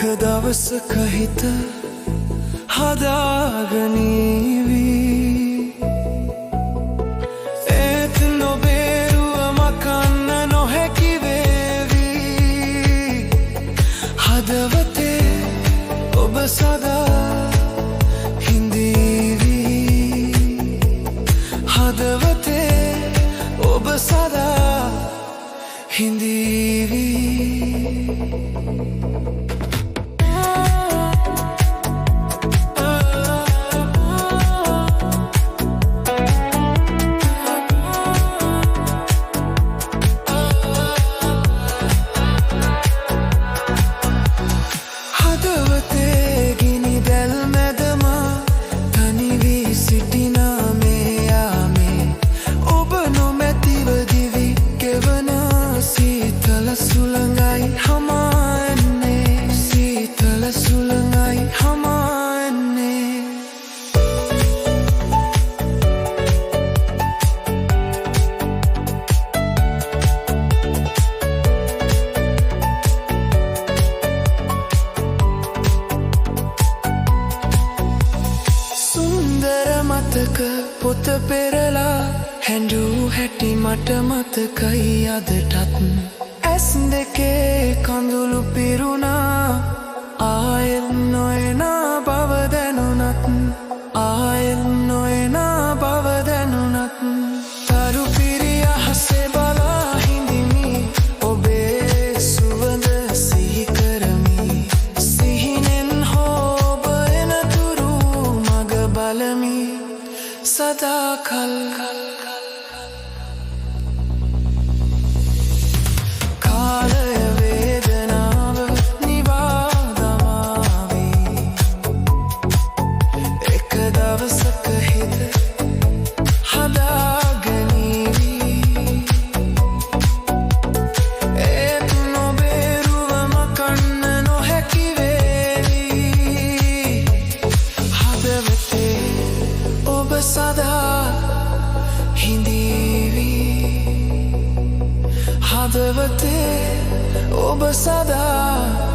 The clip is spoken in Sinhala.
දවසක හිත හදාගනීවී ඒත් නොබේරුව මකන්න නොහැකි වේවී හදවතේ ඔබ සදා හිඳීවී හදවතේ ඔබ සදා හිඳීවී පොත පෙරලා හැඬු හැටි මට මතකයි අදටත් ඇස් දෙකේ කඳුළු පිරුණා ආයෙත් නොයනා බව දැනුණත් ආයෙත් නොයනා බව දැනුණත් තරු පිරිය හසේ බලා හිඳිමි ඔබේ සුවඳ සිහි කරමි සිහිනෙන් හොබ එනතුරු මග බලමි सदा कल कालय वेदनाव निवादमावी एक दवसक हित हदागनीवी ඒත් නොබේරුව මකන්න නොහැකි වේවී හදවතේ ඔබ සදා හිඳීවී හදවතේ ඔබ සදා